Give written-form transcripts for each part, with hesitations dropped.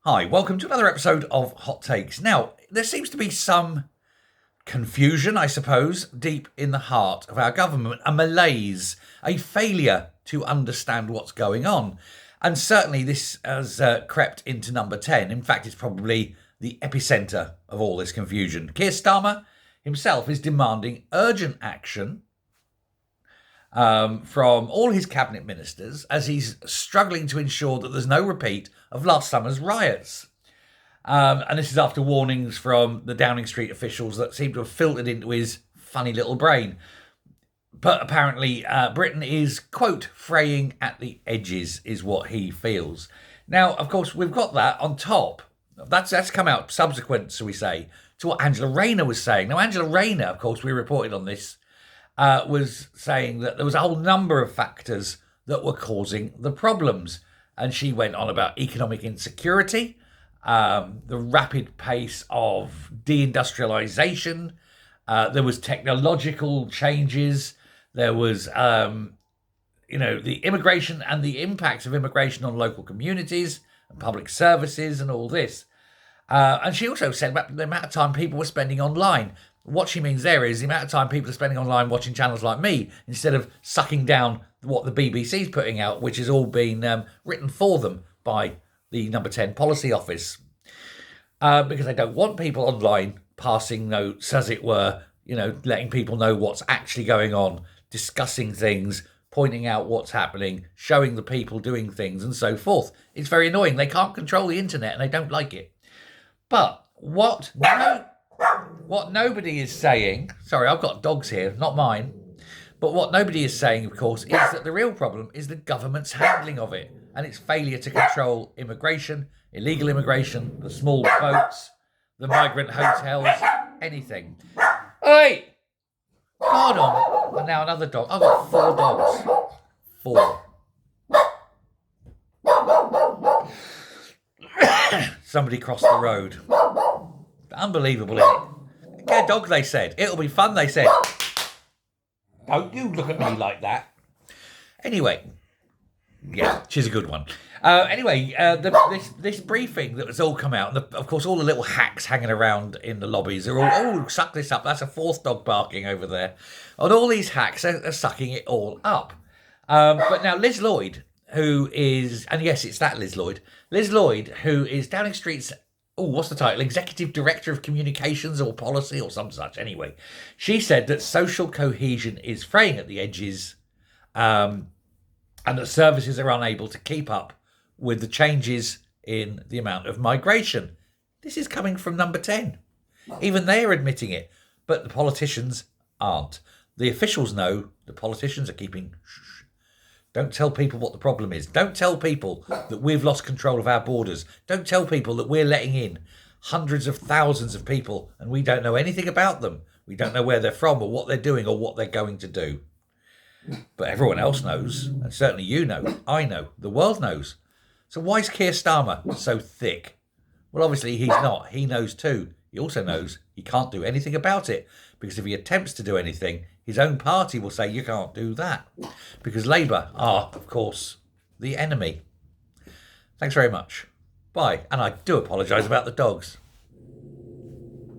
Hi, welcome to another episode of Hot Takes. Now, there seems to be some confusion, I suppose, deep in the heart of our government, a malaise, a failure to understand what's going on. And certainly this has crept into number 10. In fact, it's probably the epicentre of all this confusion. Keir Starmer himself is demanding urgent action from all his cabinet ministers as he's struggling to ensure that there's no repeat of last summer's riots. And this is after warnings from the Downing Street officials that seem to have filtered into his funny little brain. But apparently Britain is, quote, fraying at the edges, is what he feels. Now, of course, we've got that on top. That's come out subsequent, so we say, to what Angela Raina was saying. Now, Angela Raina, of course, we reported on this, was saying that there was a whole number of factors that were causing the problems. And she went on about economic insecurity, the rapid pace of deindustrialization, there was technological changes, there was, the immigration and the impacts of immigration on local communities and public services and all this. And she also said about the amount of time people were spending online. What she means there is the amount of time people are spending online watching channels like me instead of sucking down what the BBC's putting out, which has all been written for them by the number 10 policy office. Because they don't want people online passing notes, as it were, letting people know what's actually going on, discussing things, pointing out what's happening, showing the people doing things and so forth. It's very annoying. They can't control the internet and they don't like it. But what nobody is saying, sorry, I've got dogs here, not mine, but what nobody is saying, of course, is that the real problem is the government's handling of it and its failure to control immigration, illegal immigration, the small boats, the migrant hotels, anything. Hey! God on. And now another dog. I've got 4 dogs. 4. Somebody crossed the road. Unbelievable, isn't it? Get a dog, they said. It'll be fun, they said. Don't you look at me like that. Anyway, yeah, she's a good one. This briefing that has all come out, and of course all the little hacks hanging around in the lobbies are all, suck this up, that's a 4th dog barking over there. And all these hacks are sucking it all up. But now Liz Lloyd, who is, and yes, it's that Liz Lloyd, who is Downing Street's, what's the title? Executive Director of Communications or Policy or some such. Anyway, she said that social cohesion is fraying at the edges, and that services are unable to keep up with the changes in the amount of migration. This is coming from number 10. Even they are admitting it, but the politicians aren't. The officials know, the politicians are keeping shh. Don't tell people what the problem is. Don't tell people that we've lost control of our borders. Don't tell people that we're letting in hundreds of thousands of people and we don't know anything about them. We don't know where they're from or what they're doing or what they're going to do. But everyone else knows, and certainly you know, I know, the world knows. So why is Keir Starmer so thick? Well, obviously he's not. He knows too. He also knows he can't do anything about it, because if he attempts to do anything, his own party will say you can't do that, because Labour are, of course, the enemy. Thanks very much. Bye. And I do apologise about the dogs.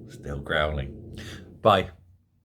Still growling. Bye.